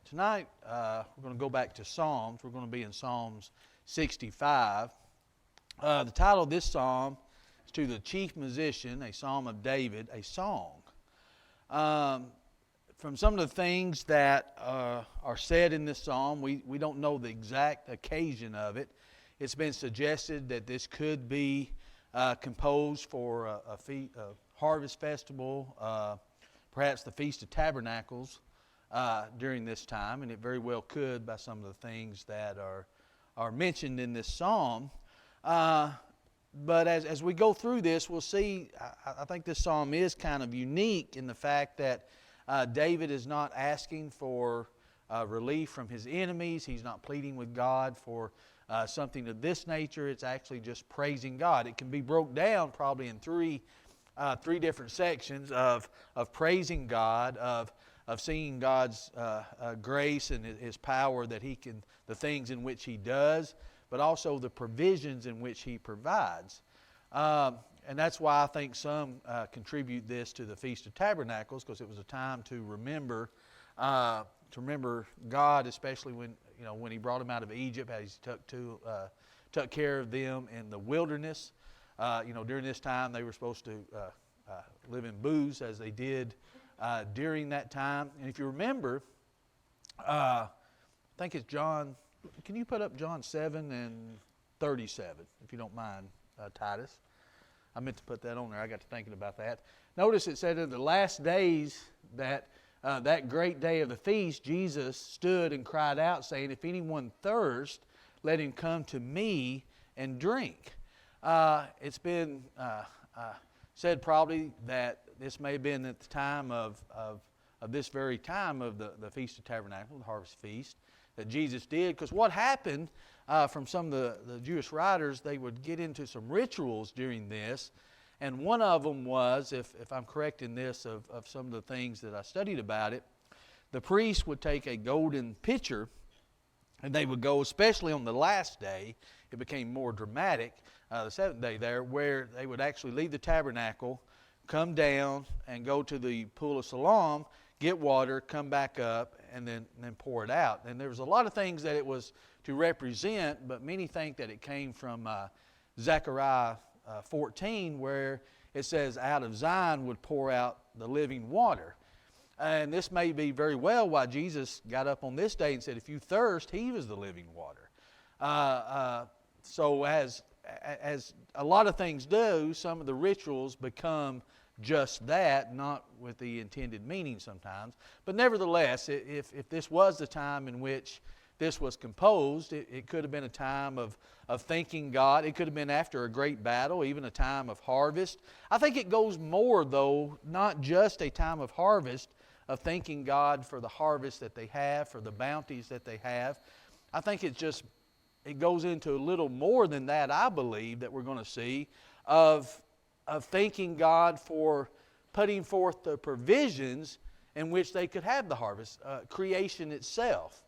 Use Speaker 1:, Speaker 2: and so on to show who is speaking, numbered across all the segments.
Speaker 1: Tonight we're going to go back to Psalms. We're going to be in Psalms 65. The title of this psalm is "To the Chief Musician, a Psalm of David, a Song." From some of the things that are said in this psalm, we don't know the exact occasion of it. It's been suggested that this could be composed for a harvest festival, perhaps the Feast of Tabernacles during this time, and it very well could by some of the things that are mentioned in this psalm. But as we go through this, we'll see, I think this psalm is kind of unique in the fact that David is not asking for relief from his enemies. He's not pleading with God for something of this nature. It's actually just praising God. It can be broke down probably in three different sections of praising God, of seeing God's grace and His power, that He can, the things in which He does, but also the provisions in which He provides. And that's why I think some contribute this to the Feast of Tabernacles, because it was a time to remember God, especially when He brought them out of Egypt, as He took care of them in the wilderness. During this time they were supposed to live in booths as they did during that time. And if you remember, I think it's John. Can you put up John 7 and 37, if you don't mind, Titus? I meant to put that on there. I got to thinking about that. Notice it said in the last days that that great day of the feast, Jesus stood and cried out, saying, "If anyone thirst, let him come to me and drink." It's been said probably that this may have been at the time of this very time of the Feast of Tabernacles, the Harvest Feast, that Jesus did. Because what happened from some of the Jewish writers, they would get into some rituals during this. And one of them was, if I'm correct in this, of some of the things that I studied about it, the priest would take a golden pitcher, and they would go, especially on the last day, it became more dramatic, the seventh day there, where they would actually leave the tabernacle, come down and go to the pool of Siloam, get water, come back up, and then pour it out. And there was a lot of things that it was to represent, but many think that it came from Zechariah 14, where it says, "Out of Zion would pour out the living water." And this may be very well why Jesus got up on this day and said, "If you thirst, He was the living water." So as a lot of things do, some of the rituals become just that, not with the intended meaning sometimes. But nevertheless, if this was the time in which this was composed, it could have been a time of thanking God. It could have been after a great battle, even a time of harvest. I think it goes more, though, not just a time of harvest, of thanking God for the harvest that they have, for the bounties that they have. I think it goes into a little more than that, I believe, that we're going to see, of thanking God for putting forth the provisions in which they could have the harvest. Creation itself,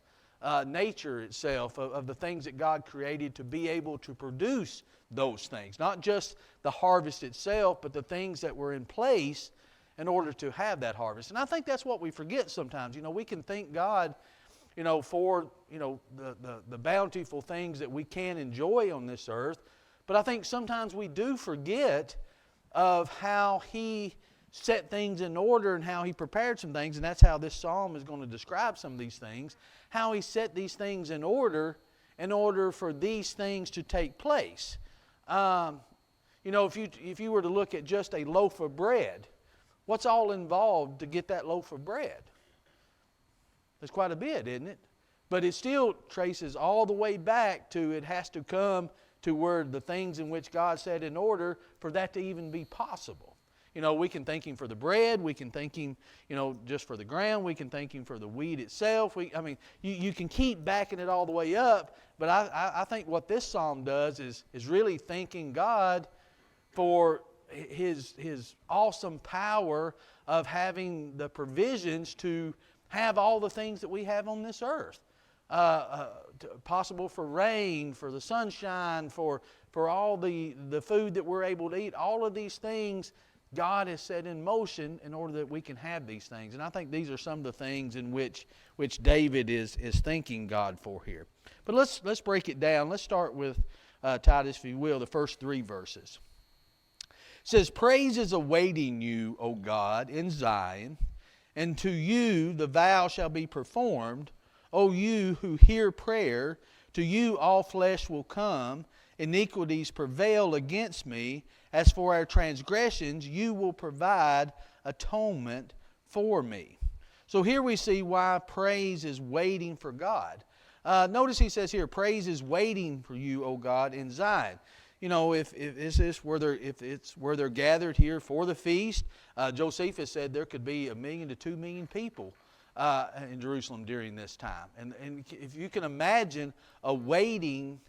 Speaker 1: nature itself, of the things that God created to be able to produce those things. Not just the harvest itself, but the things that were in place in order to have that harvest. And I think that's what we forget sometimes. We can thank God for the bountiful things that we can enjoy on this earth. But I think sometimes we do forget of how He set things in order and how He prepared some things. And that's how this psalm is going to describe some of these things. How He set these things in order for these things to take place. If you were to look at just a loaf of bread, what's all involved to get that loaf of bread? There's quite a bit, isn't it? But it still traces all the way back to, it has to come to where the things in which God set in order for that to even be possible. We can thank Him for the bread. We can thank Him, just for the ground. We can thank Him for the wheat itself. You can keep backing it all the way up. But I think what this psalm does is really thanking God for His awesome power of having the provisions to have all the things that we have on this earth. Possible for rain, for the sunshine, for all the food that we're able to eat. All of these things God has set in motion in order that we can have these things. And I think these are some of the things in which David is thanking God for here. But let's break it down. Let's start with Titus, if you will, the first 3 verses. It says, "Praise is awaiting you, O God, in Zion, and to you the vow shall be performed. O you who hear prayer, to you all flesh will come. Iniquities prevail against me. As for our transgressions, you will provide atonement for me." So here we see why praise is waiting for God. Notice he says here, praise is waiting for you, O God, in Zion. You know, if it's where they're gathered here for the feast, Josephus said there could be 1 million to 2 million people in Jerusalem during this time. And if you can imagine awaiting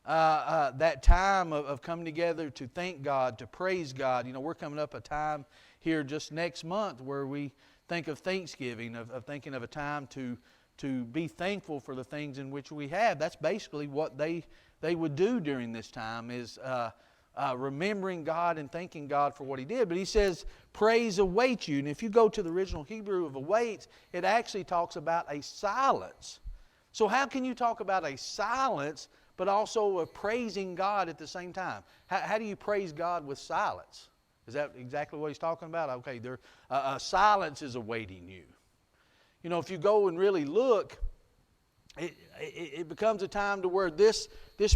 Speaker 1: that time of coming together to thank God, to praise God. You know, we're coming up a time here just next month where we think of Thanksgiving, of thinking of a time to be thankful for the things in which we have. That's basically what they would do during this time, is remembering God and thanking God for what He did. But he says, praise awaits you. And if you go to the original Hebrew of awaits, it actually talks about a silence. So how can you talk about a silence but also of praising God at the same time? How do you praise God with silence? Is that exactly what he's talking about? Okay, silence is awaiting you. You know, if you go and really look, it becomes a time to where this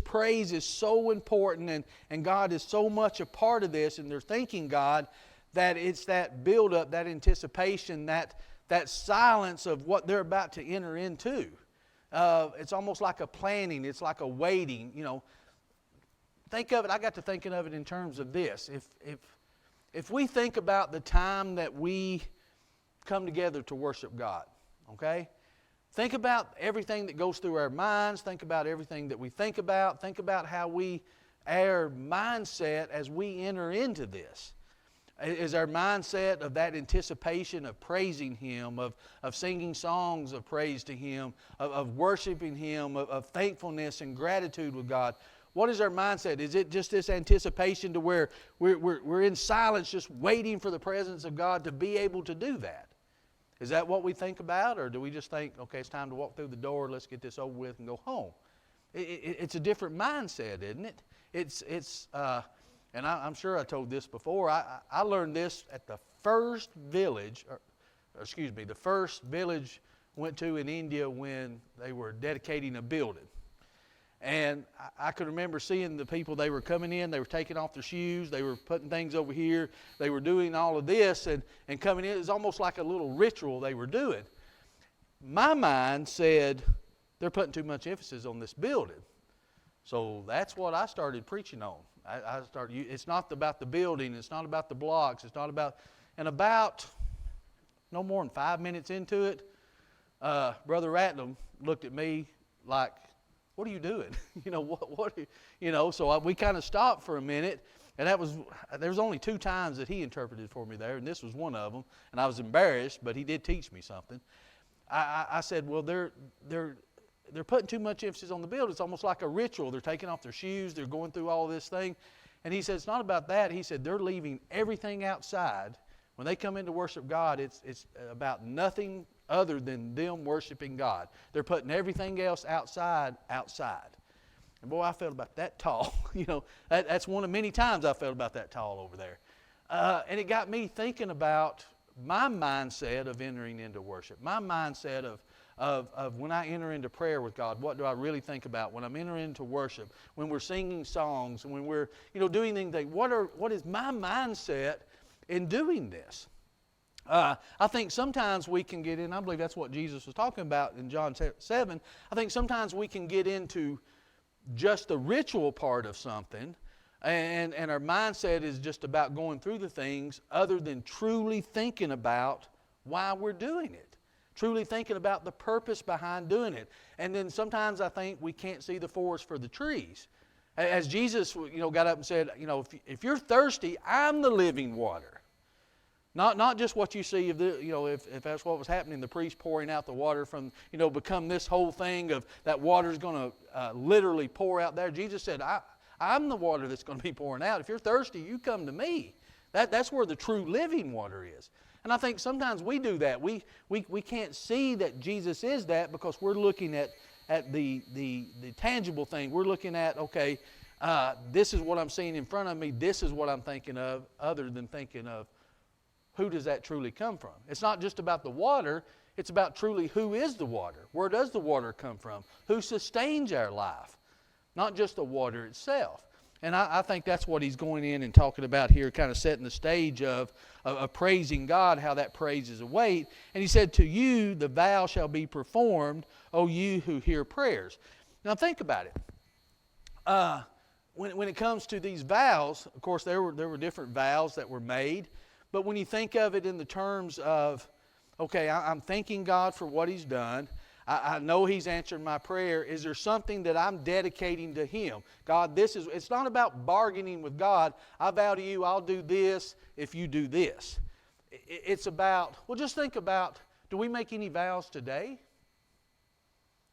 Speaker 1: praise is so important, and God is so much a part of this, and they're thanking God, that it's that build-up, that anticipation, that silence of what they're about to enter into. It's almost like a planning. It's like a waiting. You know, think of it. I got to thinking of it in terms of this. If we think about the time that we come together to worship God, okay? Think about everything that goes through our minds. Think about everything that we think about. Think about how our mindset as we enter into this. Is our mindset of that anticipation of praising Him, of singing songs of praise to Him, of worshiping Him, of thankfulness and gratitude with God? What is our mindset? Is it just this anticipation to where we're in silence just waiting for the presence of God to be able to do that? Is that what we think about? Or do we just think, okay, it's time to walk through the door, let's get this over with and go home? It's a different mindset, isn't it? And I'm sure I told this before. I learned this at the first village, the first village I went to in India when they were dedicating a building. And I could remember seeing the people, they were coming in, they were taking off their shoes, they were putting things over here, they were doing all of this and coming in. It was almost like a little ritual they were doing. My mind said, they're putting too much emphasis on this building. So that's what I started preaching on. It's not about the building, it's not about the blocks, it's not about, and about no more than 5 minutes into it, Brother Ratnam looked at me like, what are you doing? So we kind of stopped for a minute, and there was only 2 times that he interpreted for me there, and this was one of them, and I was embarrassed, but he did teach me something. I said, well, they're putting too much emphasis on the build. It's almost like a ritual. They're taking off their shoes. They're going through all this thing. And he said, it's not about that. He said, they're leaving everything outside. When they come in to worship God, it's about nothing other than them worshiping God. They're putting everything else outside. And boy, I felt about that tall. That's one of many times I felt about that tall over there. And it got me thinking about my mindset of entering into worship. My mindset of when I enter into prayer with God, what do I really think about? When I'm entering into worship, when we're singing songs, when we're doing anything, what is my mindset in doing this? I think sometimes we can get in, I believe that's what Jesus was talking about in John 7. I think sometimes we can get into just the ritual part of something, and our mindset is just about going through the things other than truly thinking about why we're doing it. Truly thinking about the purpose behind doing it. And then sometimes I think we can't see the forest for the trees. As Jesus got up and said, if you're thirsty, I'm the living water. Not just what you see of if that's what was happening, the priest pouring out the water from, become this whole thing of that water's going to literally pour out there. Jesus said, I'm the water that's going to be pouring out. If you're thirsty, you come to me. That's where the true living water is. And I think sometimes we do that. We can't see that Jesus is that because we're looking at the tangible thing. We're looking at, okay, this is what I'm seeing in front of me. This is what I'm thinking of, other than thinking of who does that truly come from. It's not just about the water. It's about truly who is the water. Where does the water come from? Who sustains our life? Not just the water itself. And I think that's what he's going in and talking about here, kind of setting the stage of praising God, how that praise is a weight. And he said, to you the vow shall be performed, O you who hear prayers. Now think about it. When it comes to these vows, of course there were different vows that were made. But when you think of it in the terms of, okay, I'm thanking God for what he's done. I know he's answered my prayer. Is there something that I'm dedicating to him? God, it's not about bargaining with God. I vow to you, I'll do this if you do this. It's about, well, just think about, do we make any vows today?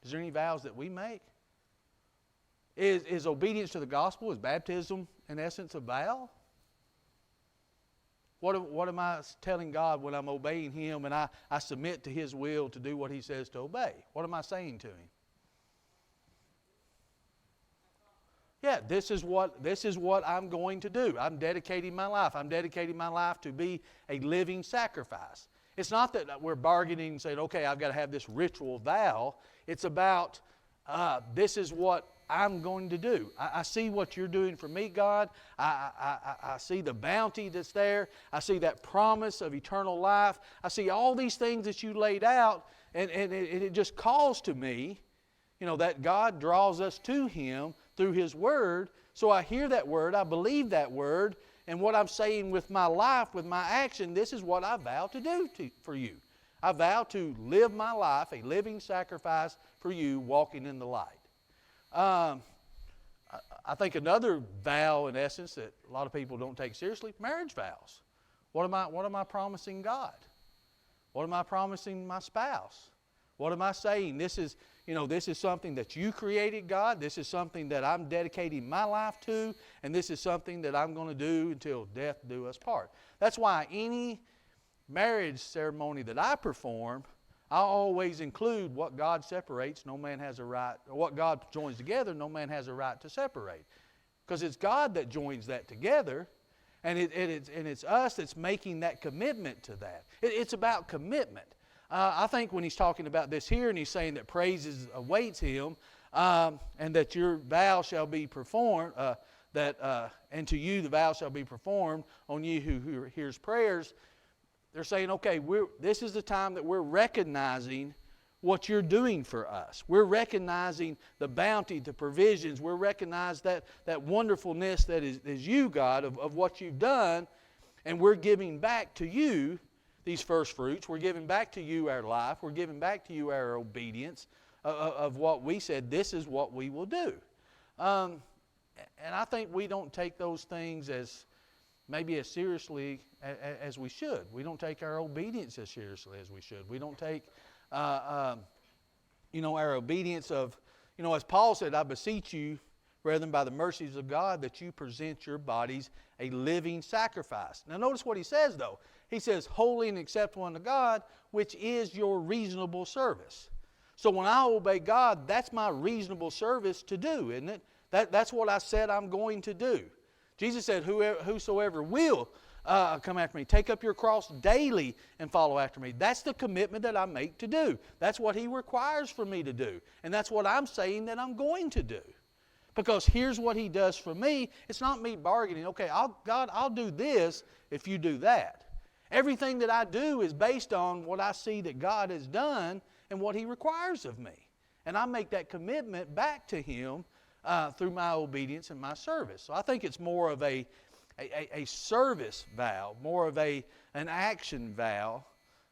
Speaker 1: Is there any vows that we make? Is obedience to the gospel, is baptism in essence a vow? What am I telling God when I'm obeying him and I submit to his will to do what he says to obey? What am I saying to him? Yeah, this is what I'm going to do. I'm dedicating my life. I'm dedicating my life to be a living sacrifice. It's not that we're bargaining and saying, okay, I've got to have this ritual vow. It's about this is what I'm going to do. I see what you're doing for me, God. I see the bounty that's there. I see that promise of eternal life. I see all these things that you laid out, and it just calls to me, that God draws us to him through his word. So I hear that word, I believe that word, and what I'm saying with my life, with my action, this is what I vow to do for you. I vow to live my life, a living sacrifice for you, walking in the light. I think another vow, in essence, that a lot of people don't take seriously, marriage vows. What am I promising God? What am I promising my spouse? What am I saying? This is something that you created, God. This is something that I'm dedicating my life to, and this is something that I'm going to do until death do us part. That's why any marriage ceremony that I perform, I always include what God separates, no man has a right, or what God joins together, no man has a right to separate. Because it's God that joins that together, and it's us that's making that commitment to that. It's about commitment. I think when he's talking about this here, and he's saying that praise awaits him, and that your vow shall be performed, and to you the vow shall be performed on you who hears prayers. They're saying, okay, this is the time that we're recognizing what you're doing for us. We're recognizing the bounty, the provisions. We're recognizing that wonderfulness that is you, God, of what you've done. And we're giving back to you these first fruits. We're giving back to you our life. We're giving back to you our obedience of what we said, this is what we will do. And I think we don't take those things maybe as seriously as we should. We don't take our obedience as seriously as we should. We don't take, our obedience of, as Paul said, I beseech you, brethren, by the mercies of God, that you present your bodies a living sacrifice. Now notice what he says, though. He says, holy and acceptable unto God, which is your reasonable service. So when I obey God, that's my reasonable service to do, isn't it? That's what I said I'm going to do. Jesus said, whosoever will come after me, take up your cross daily and follow after me. That's the commitment that I make to do. That's what he requires for me to do. And that's what I'm saying that I'm going to do. Because here's what he does for me. It's not me bargaining. Okay, God, I'll do this if you do that. Everything that I do is based on what I see that God has done and what he requires of me. And I make that commitment back to him through my obedience and my service. So I think it's more of a service vow, more of an action vow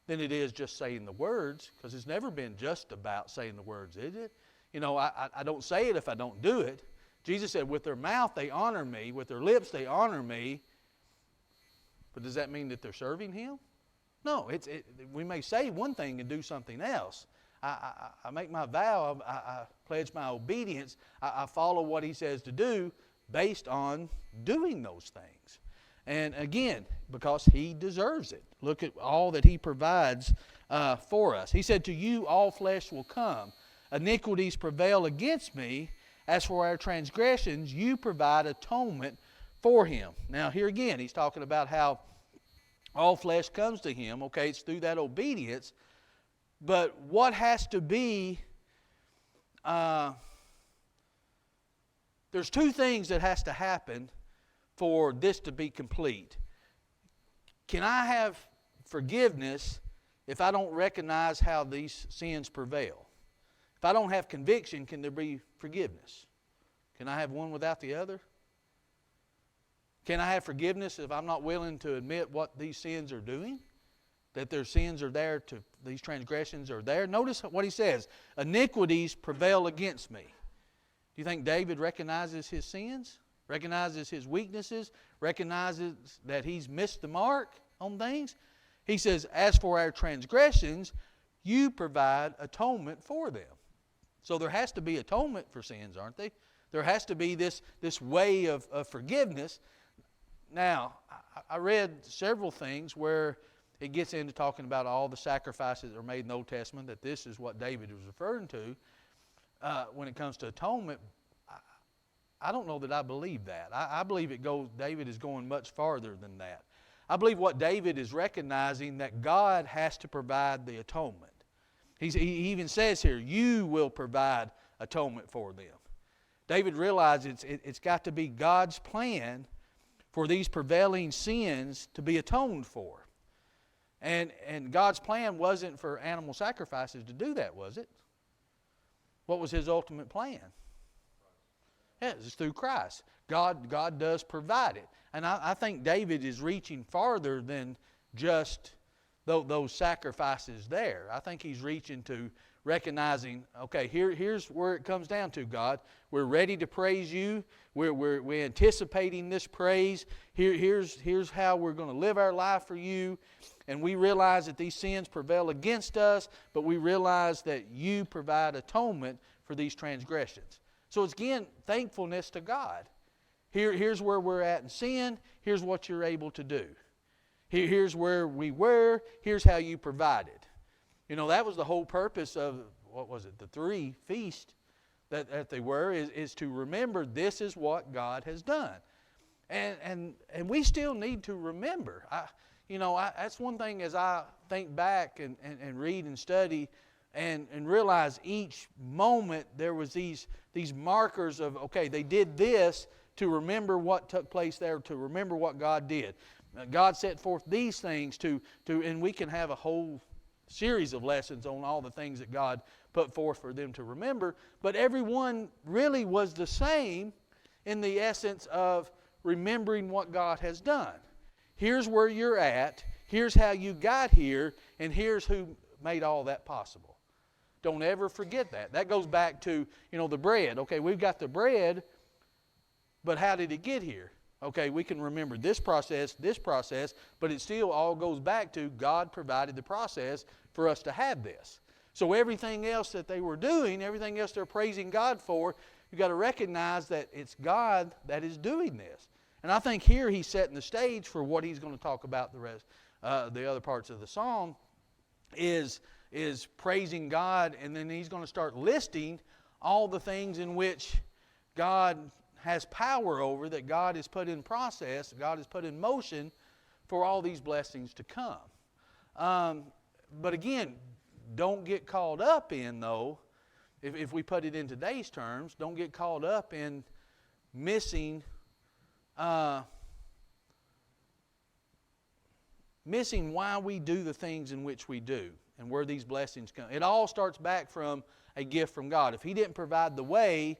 Speaker 1: than it is just saying the words, because it's never been just about saying the words, is it? I don't say it if I don't do it. Jesus said, with their mouth they honor me, with their lips they honor me, but does that mean that they're serving him? No, we may say one thing and do something else. I make my vow, I pledge my obedience, I follow what he says to do based on doing those things. And again, because He deserves it. Look at all that He provides for us. He said, to you all flesh will come. Iniquities prevail against me. As for our transgressions, you provide atonement for him. Now here again, He's talking about how all flesh comes to Him. Okay, it's through that obedience. But what has to be... there's two things that has to happen for this to be complete. Can I have forgiveness if I don't recognize how these sins prevail? If I don't have conviction, can there be forgiveness? Can I have one without the other? Can I have forgiveness if I'm not willing to admit what these sins are doing? That their sins are there, these transgressions are there? Notice what he says. Iniquities prevail against me. Do you think David recognizes his sins? Recognizes his weaknesses? Recognizes that he's missed the mark on things? He says, as for our transgressions, you provide atonement for them. So there has to be atonement for sins, aren't they? There has to be this way of forgiveness. Now, I read several things where it gets into talking about all the sacrifices that are made in the Old Testament, that this is what David was referring to when it comes to atonement. I don't know that I believe that. I believe David is going much farther than that. I believe what David is recognizing, that God has to provide the atonement. He even says here, you will provide atonement for them. David realizes it's got to be God's plan for these prevailing sins to be atoned for. And God's plan wasn't for animal sacrifices to do that, was it? What was His ultimate plan? Yeah, it's through Christ. God does provide it. And I think David is reaching farther than just those sacrifices there. I think he's reaching to recognizing, okay, here's where it comes down to, God. We're ready to praise You. We're anticipating this praise. Here's how we're going to live our life for You. And we realize that these sins prevail against us, but we realize that You provide atonement for these transgressions. So it's, again, thankfulness to God. Here's where we're at in sin. Here's what You're able to do. Here's where we were. Here's how You provided. You know, that was the whole purpose of, what was it, the 3 feasts that they were, is to remember this is what God has done. And we still need to remember. That's one thing as I think back and read and study and realize each moment there was these markers of, okay, they did this to remember what took place there, to remember what God did. God set forth these things and we can have a whole series of lessons on all the things that God put forth for them to remember. But everyone really was the same in the essence of remembering what God has done. Here's where you're at. Here's how you got here. And here's who made all that possible. Don't ever forget that. That goes back to, the bread. Okay, we've got the bread, but how did it get here? Okay, we can remember this process, but it still all goes back to God provided the process for us to have this. So everything else that they were doing, everything else they're praising God for, you've got to recognize that it's God that is doing this. And I think here He's setting the stage for what He's going to talk about the rest, the other parts of the psalm, is praising God, and then He's going to start listing all the things in which God has power over, that God has put in process, God has put in motion for all these blessings to come. But again, don't get caught up in, though, if we put it in today's terms, don't get caught up in missing why we do the things in which we do and where these blessings come. It all starts back from a gift from God. If He didn't provide the way,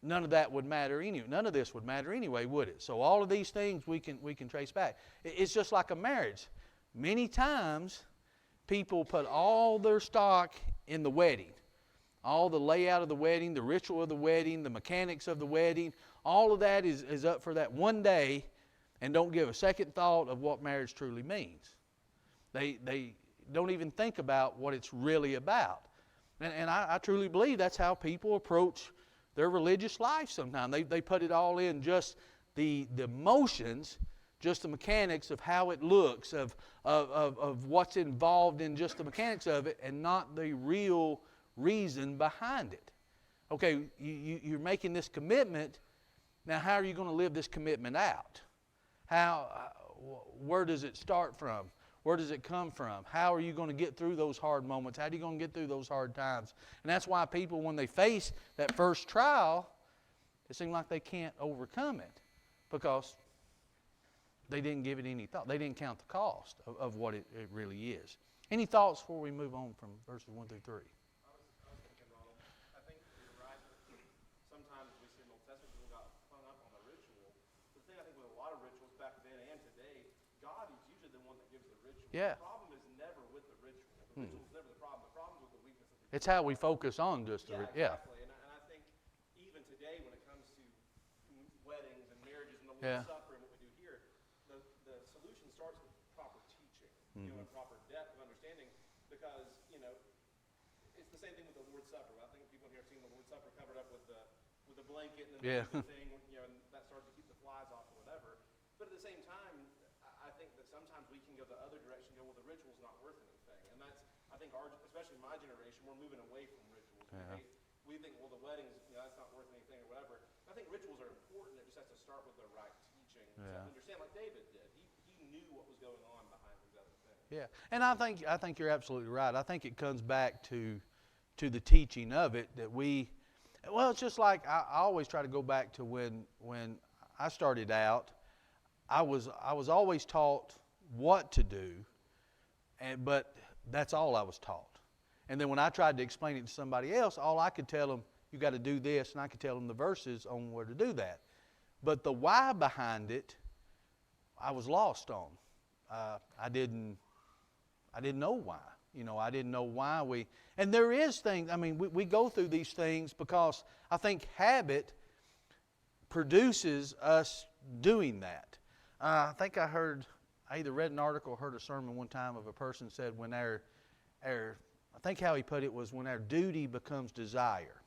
Speaker 1: none of that would matter anyway. None of this would matter anyway, would it? So all of these things we can trace back. It's just like a marriage. Many times people put all their stock in the wedding. All the layout of the wedding, the ritual of the wedding, the mechanics of the wedding, all of that is up for that one day, and don't give a second thought of what marriage truly means. They don't even think about what it's really about. And I truly believe that's how people approach their religious life sometimes. They put it all in just the motions just the mechanics of how it looks, of what's involved in just the mechanics of it, and not the real reason behind it. Okay, you're making this commitment. Now, how are you going to live this commitment out? Where does it start from? Where does it come from? How are you going to get through those hard moments? How are you going to get through those hard times? And that's why people, when they face that first trial, it seems like they can't overcome it because they didn't give it any thought. They didn't count the cost of what it really is. Any thoughts before we move on from verses 1 through 3?
Speaker 2: I was thinking, Ronald, I think you're right. Sometimes we see in the Old Testament people got hung up on the ritual. The thing I think with a lot of rituals back then and today, God is usually the one that gives the ritual.
Speaker 1: Yeah.
Speaker 2: The problem is never with the ritual. The ritual is never the problem. The problem is with the weakness of the people.
Speaker 1: It's how we focus on just the
Speaker 2: Exactly. And I think even today when it comes to weddings and marriages and the Lord's Supper and what we do here, the solution starts with proper teaching, and proper depth of understanding, because, it's the same thing with the Lord's Supper. I think people here have seen the Lord's Supper covered up with the blanket and the thing, and that starts to keep the flies off or whatever. But at the same time, I think that sometimes we can go the other direction and go, well, the ritual's not worth anything. And that's, I think, especially my generation, we're moving away from rituals.
Speaker 1: Yeah.
Speaker 2: We think, well, the weddings, that's not worth anything or whatever. I think rituals are important. It just has to start with the right teaching to understand, like David did. He knew what was going on behind these other things.
Speaker 1: Yeah, and I think you're absolutely right. I think it comes back to the teaching of it that it's just like I always try to go back to when I started out. I was always taught what to do, but that's all I was taught. And then when I tried to explain it to somebody else, all I could tell them, you got to do this, and I could tell them the verses on where to do that. But the why behind it, I was lost on. I didn't know why. I didn't know why and there is things, we go through these things because I think habit produces us doing that. I think I either read an article or heard a sermon one time of a person said when I think how he put it was when our duty becomes desire.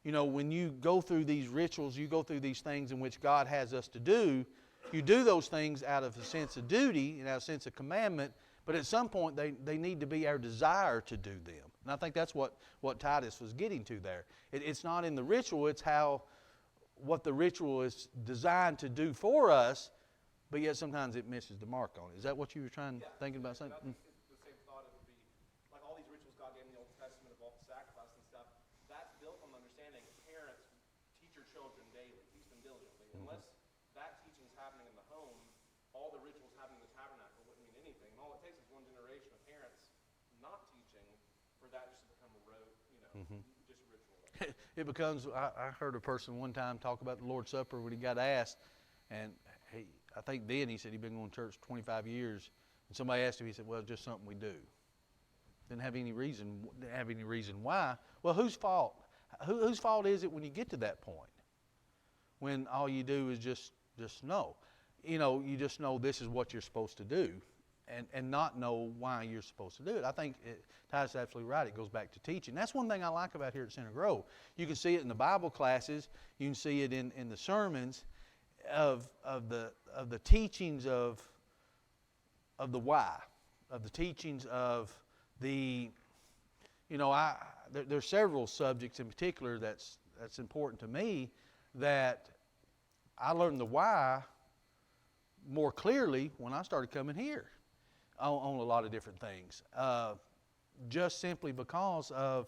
Speaker 1: When you go through these rituals, you go through these things in which God has us to do, you do those things out of a sense of duty and out of a sense of commandment, but at some point they need to be our desire to do them. And I think that's what Titus was getting to there. It's not in the ritual, it's what the ritual is designed to do for us, but yet sometimes it misses the mark on it. Is that what you were thinking about saying?
Speaker 2: I think it's the same thought. It would be like all these rituals God gave in the Old Testament of all the sacrifice and stuff. That's built on the understanding parents teach your children daily, teach them diligently. Unless that teaching is happening in the home, all the rituals happening in the tabernacle wouldn't mean anything. And all it takes is one generation of parents not teaching for that just to become a rote, just a ritual.
Speaker 1: It becomes, I heard a person one time talk about the Lord's Supper when he got asked, and I think then he said he'd been going to church 25 years, and somebody asked him, he said, well, it's just something we do. Didn't have any reason why. Well, whose fault? Whose fault is it when you get to that point? When all you do is just know. You just know this is what you're supposed to do, and not know why you're supposed to do it. I think Titus is absolutely right. It goes back to teaching. That's one thing I like about here at Center Grove. You can see it in the Bible classes. You can see it in the sermons of the teachings of the why, of the teachings of the. There's several subjects in particular that's important to me that I learned the why more clearly when I started coming here on a lot of different things. Just simply because of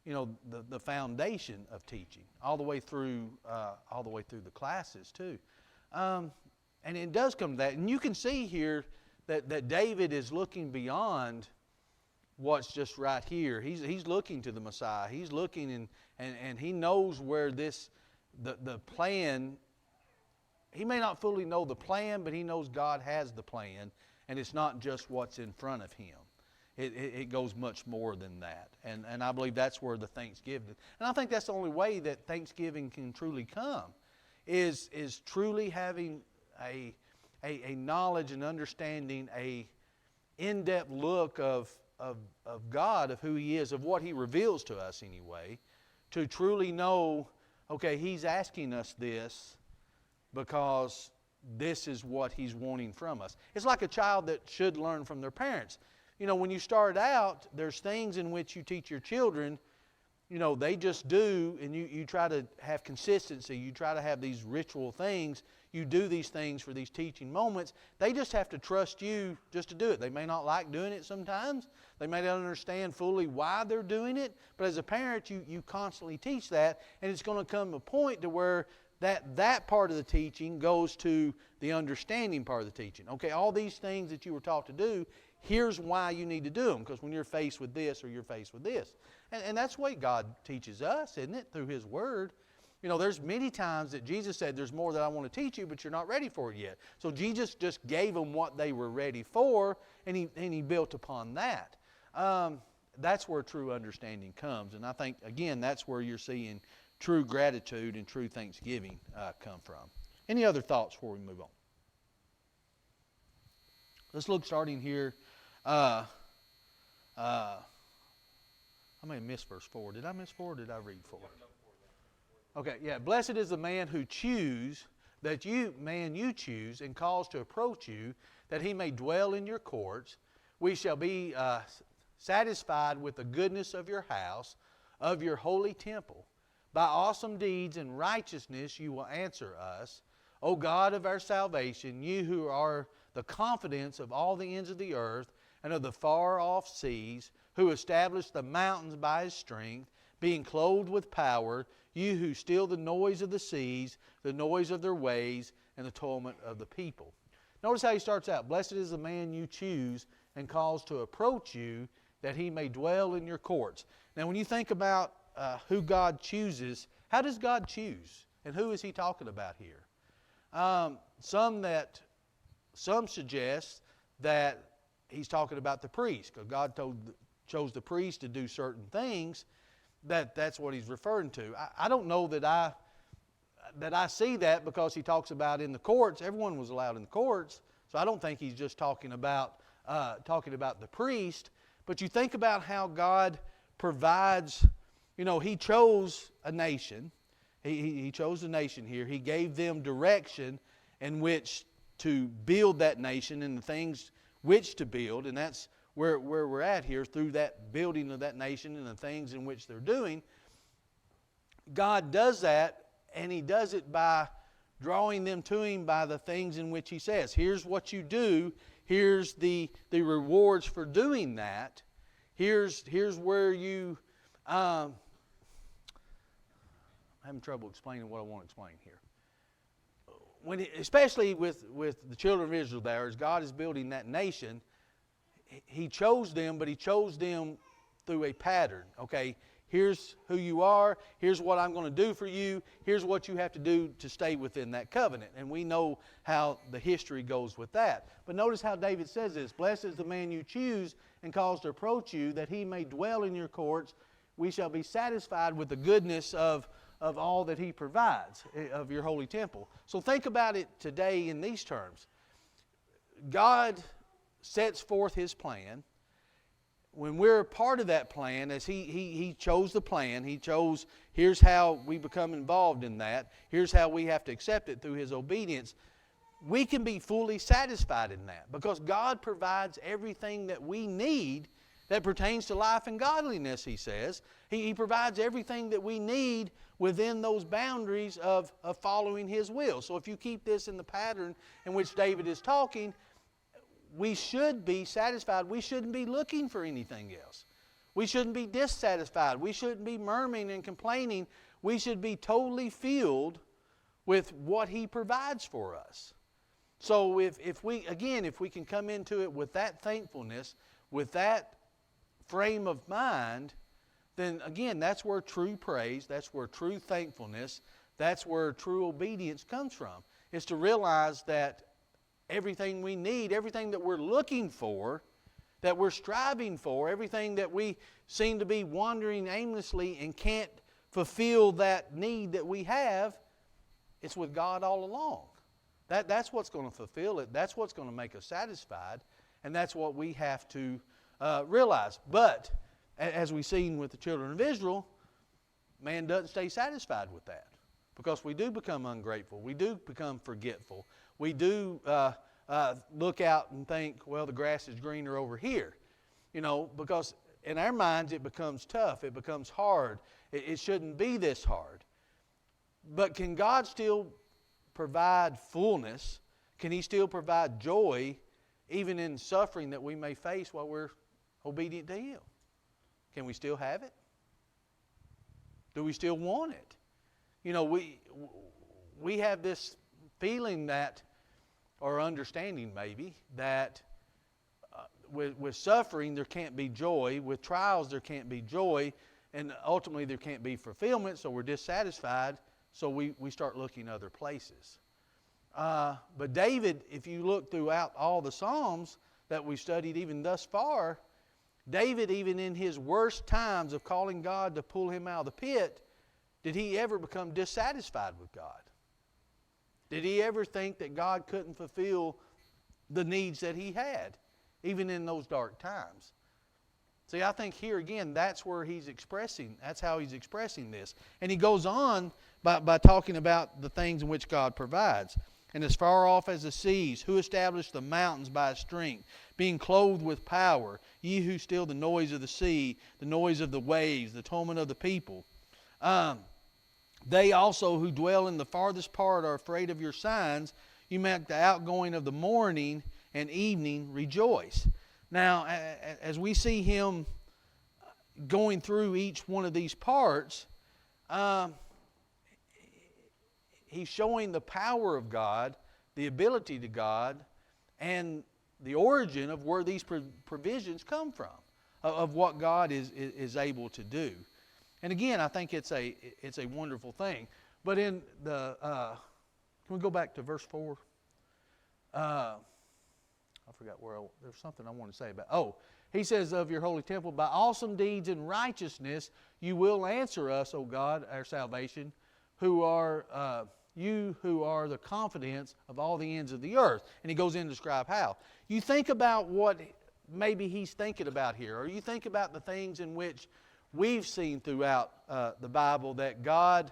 Speaker 1: the foundation of teaching all the way through the classes too. And it does come to that. And you can see here that David is looking beyond what's just right here. He's looking to the Messiah. He's looking and he knows where the plan. He may not fully know the plan, but he knows God has the plan, and it's not just what's in front of him. It goes much more than that. And I believe that's where the Thanksgiving, and I think that's the only way that Thanksgiving can truly come, is truly having a knowledge and understanding, a in-depth look of God, of who He is, of what He reveals to us anyway, to truly know, okay, He's asking us this because this is what He's wanting from us. It's like a child that should learn from their parents. When you start out, there's things in which you teach your children, they just do, and you try to have consistency. You try to have these ritual things. You do these things for these teaching moments. They just have to trust you just to do it. They may not like doing it sometimes. They may not understand fully why they're doing it. But as a parent, you constantly teach that, and it's going to come a point to where that part of the teaching goes to the understanding part of the teaching. Okay, all these things that you were taught to do, here's why you need to do them, because when you're faced with this or you're faced with this. And that's the way God teaches us, isn't it? Through His Word. There's many times that Jesus said, there's more that I want to teach you, but you're not ready for it yet. So Jesus just gave them what they were ready for, and He built upon that. That's where true understanding comes. And I think, again, that's where you're seeing true gratitude and true thanksgiving come from. Any other thoughts before we move on? Let's look starting here. I may have missed verse 4. Did I miss 4 or did I read 4? Okay, yeah. Blessed is the man who choose, you choose and calls to approach you, that he may dwell in your courts. We shall be satisfied with the goodness of your house, of your holy temple. By awesome deeds and righteousness you will answer us. O God of our salvation, you who are the confidence of all the ends of the earth and of the far-off seas, who established the mountains by His strength, being clothed with power, you who still the noise of the seas, the noise of their waves, and the torment of the people. Notice how he starts out. Blessed is the man you choose and calls to approach you, that he may dwell in your courts. Now when you think about who God chooses, how does God choose? And who is He talking about here? Some suggest that He's talking about the priest, because God chose the priest to do certain things. That's what He's referring to. I don't know that I see that, because He talks about in the courts. Everyone was allowed in the courts, so I don't think He's just talking about the priest. But you think about how God provides. He chose a nation. He chose a nation here. He gave them direction in which to build that nation and the things which to build. And that's where we're at here, through that building of that nation and the things in which they're doing. God does that, and He does it by drawing them to Him by the things in which He says. Here's what you do. Here's the rewards for doing that. Here's where you... I'm having trouble explaining what I want to explain here. Especially with the children of Israel there, as God is building that nation, He chose them, but He chose them through a pattern. Okay, here's who you are. Here's what I'm going to do for you. Here's what you have to do to stay within that covenant. And we know how the history goes with that. But notice how David says this. Blessed is the man you choose and calls to approach you, that he may dwell in your courts. We shall be satisfied with the goodness of all that He provides, of your holy temple. So think about it today in these terms. God sets forth His plan. When we're a part of that plan, as He chose the plan, He chose, here's how we become involved in that. Here's how we have to accept it through His obedience. We can be fully satisfied in that, because God provides everything that we need that pertains to life and godliness, He says. He provides everything that we need within those boundaries of following His will. So if you keep this in the pattern in which David is talking, we should be satisfied. We shouldn't be looking for anything else. We shouldn't be dissatisfied. We shouldn't be murmuring and complaining. We should be totally filled with what He provides for us. So if we can come into it with that thankfulness, with that frame of mind, then again, that's where true praise, that's where true thankfulness, that's where true obedience comes from. Is to realize that everything we need, everything that we're looking for, that we're striving for, everything that we seem to be wandering aimlessly and can't fulfill that need that we have, it's with God all along. That's what's going to fulfill it. That's what's going to make us satisfied. And that's what we have to realize. But, as we've seen with the children of Israel, man doesn't stay satisfied with that. Because we do become ungrateful. We do become forgetful. we do look out and think, well, the grass is greener over here. Because in our minds it becomes tough. It becomes hard. It shouldn't be this hard. But can God still provide fullness? Can He still provide joy even in suffering that we may face while we're obedient to Him? Can we still have it? Do we still want it? We have this feeling that, or understanding maybe, that with suffering there can't be joy. With trials there can't be joy. And ultimately there can't be fulfillment, so we're dissatisfied, so we start looking other places. But David, if you look throughout all the Psalms that we studied even thus far, David, even in his worst times of calling God to pull him out of the pit, did he ever become dissatisfied with God? Did he ever think that God couldn't fulfill the needs that he had, even in those dark times? See, I think here again, that's how he's expressing this. And he goes on by talking about the things in which God provides. And as far off as the seas, who established the mountains by His strength, being clothed with power, ye who still the noise of the sea, the noise of the waves, the tumult of the people. They also who dwell in the farthest part are afraid of your signs. You make the outgoing of the morning and evening rejoice. Now, as we see him going through each one of these parts, he's showing the power of God, the ability to God, and the origin of where these provisions come from, of what God is able to do. And again, I think it's a wonderful thing. But in the can we go back to verse 4? I forgot there's something I want to say about. He says, of your holy temple, by awesome deeds and righteousness you will answer us, O God, our salvation, who are you who are the confidence of all the ends of the earth. And he goes in to describe how. You think about what maybe he's thinking about here, or you think about the things in which we've seen throughout the Bible that God,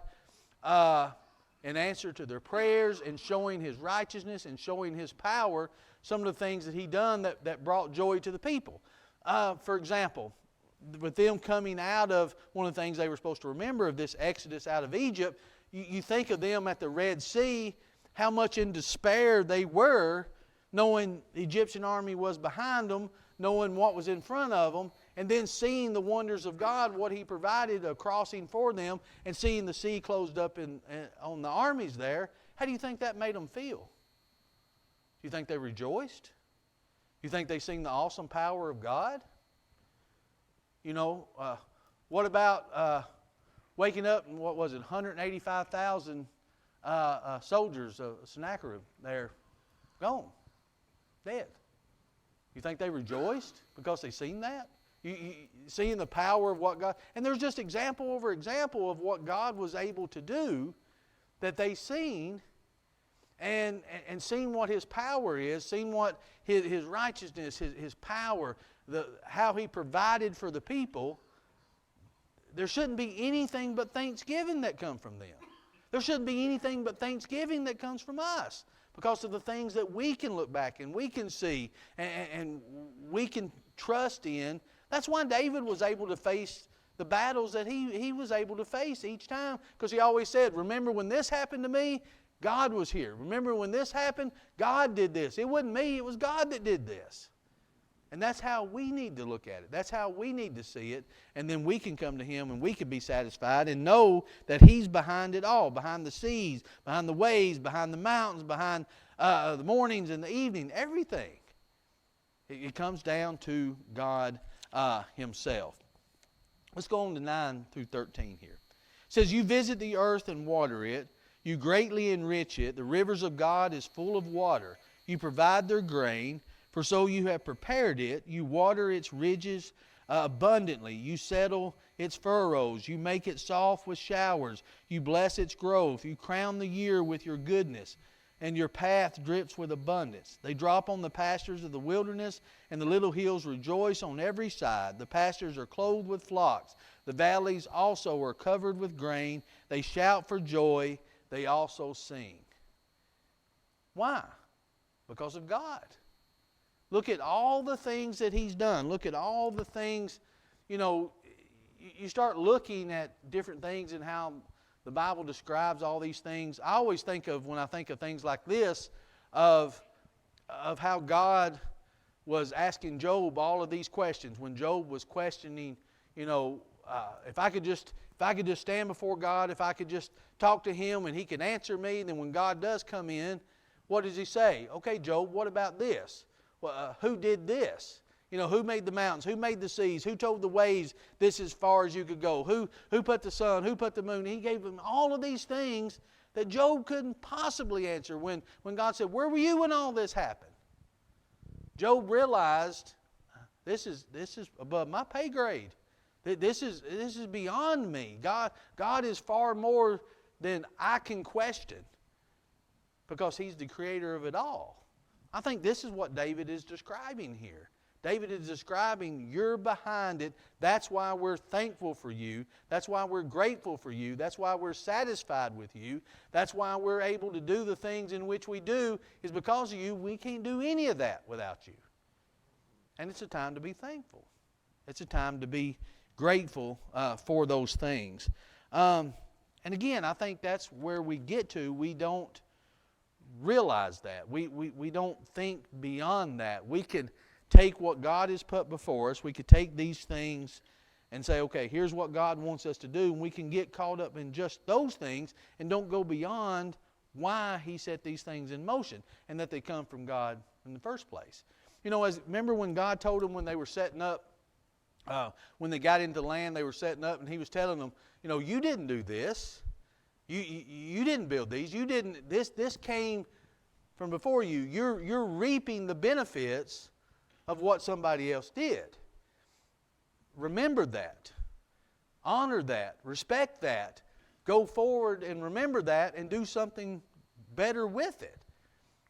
Speaker 1: in answer to their prayers and showing His righteousness and showing His power, some of the things that He done that brought joy to the people. For example, with them coming out of, one of the things they were supposed to remember of this exodus out of Egypt, you think of them at the Red Sea, how much in despair they were, knowing the Egyptian army was behind them, knowing what was in front of them, and then seeing the wonders of God, what He provided, a crossing for them, and seeing the sea closed up on the armies there. How do you think that made them feel? Do you think they rejoiced? Do you think they seen the awesome power of God? What about waking up and 185,000 soldiers of Sennacherib there gone, dead? You think they rejoiced because they seen that? You seeing the power of what God... And there's just example over example of what God was able to do that they seen, and seen what His power is, seen what His righteousness, His power, how He provided for the people. There shouldn't be anything but thanksgiving that come from them. There shouldn't be anything but thanksgiving that comes from us, because of the things that we can look back and we can see and we can trust in. That's why David was able to face the battles that he was able to face each time, because he always said, remember when this happened to me, God was here. Remember when this happened, God did this. It wasn't me, it was God that did this. And that's how we need to look at it. That's how we need to see it. And then we can come to Him and we can be satisfied and know that He's behind it all. Behind the seas, behind the waves, behind the mountains, behind the mornings and the evening, everything. It comes down to God Himself. Let's go on to 9 through 13 here. It says, you visit the earth and water it. You greatly enrich it. The rivers of God is full of water. You provide their grain. For so you have prepared it. You water its ridges abundantly. You settle its furrows. You make it soft with showers. You bless its growth. You crown the year with your goodness, and your path drips with abundance. They drop on the pastures of the wilderness, and the little hills rejoice on every side. The pastures are clothed with flocks. The valleys also are covered with grain. They shout for joy. They also sing. Why? Because of God. Look at all the things that He's done. Look at all the things, you start looking at different things and how the Bible describes all these things. I always think of, when I think of things like this, of how God was asking Job all of these questions. When Job was questioning, if I could just stand before God, if I could just talk to Him and He could answer me, then when God does come in, what does He say? Okay, Job, what about this? Well, who did this? Who made the mountains? Who made the seas? Who told the waves this as far as you could go? Who put the sun? Who put the moon? He gave him all of these things that Job couldn't possibly answer. When God said, where were you when all this happened? Job realized, this is above my pay grade. This is beyond me. God is far more than I can question, because He's the creator of it all. I think this is what David is describing here. David is describing, you're behind it. That's why we're thankful for you. That's why we're grateful for you. That's why we're satisfied with you. That's why we're able to do the things in which we do, is because of you. We can't do any of that without you. And it's a time to be thankful. It's a time to be grateful for those things. And again, I think that's where we get to. We don't realize that. We don't think beyond that. We could take what God has put before us. We could take these things and say, okay, here's what God wants us to do. And we can get caught up in just those things and don't go beyond why He set these things in motion and that they come from God in the first place. Remember when God told them when they were setting up, when they got into the land, they were setting up, and He was telling them, you didn't do this. You didn't build these. You didn't. This came from before you. You're reaping the benefits of what somebody else did. Remember that. Honor that. Respect that. Go forward and remember that and do something better with it.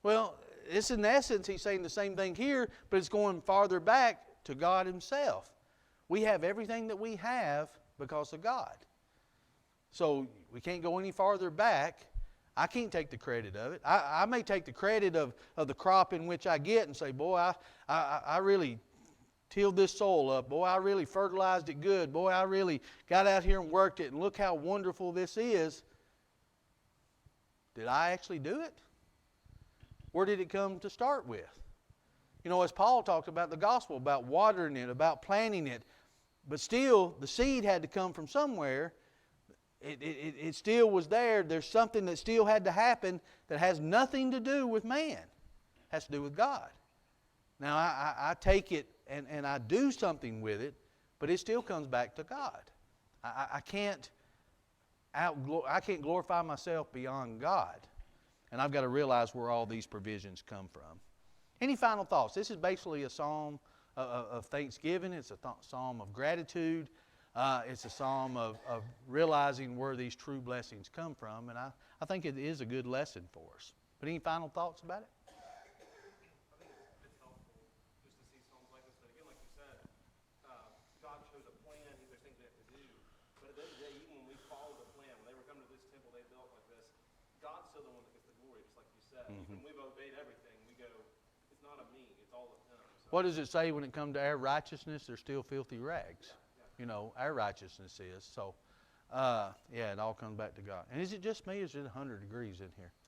Speaker 1: Well, it's in essence, He's saying the same thing here, but it's going farther back to God Himself. We have everything that we have because of God. So we can't go any farther back. I can't take the credit of it. I may take the credit of the crop in which I get and say, boy, I really tilled this soil up. Boy, I really fertilized it good. Boy, I really got out here and worked it, and look how wonderful this is. Did I actually do it? Where did it come to start with? As Paul talked about the gospel, about watering it, about planting it, but still the seed had to come from somewhere. It still was there. There's something that still had to happen that has nothing to do with man. It has to do with God. Now, I take it and I do something with it, but it still comes back to God. I can't glorify myself beyond God. And I've got to realize where all these provisions come from. Any final thoughts? This is basically a psalm of thanksgiving. It's a psalm of gratitude. It's a psalm of realizing where these true blessings come from. And I think it is a good lesson for us. But any final thoughts about it?
Speaker 2: I think it's helpful just to see psalms like this. But again, like you said, God chose a plan. There's things we have to do. But at the end of the day, even when we follow the plan, when they were coming to this temple they built like this, God's still the one that gets the glory, just like you said. When we've obeyed everything, we go, it's not of me, it's all of Him. So,
Speaker 1: What does it say when it comes to our righteousness? They're still filthy rags. Our righteousness is. So, it all comes back to God. And is it just me, or is it 100 degrees in here?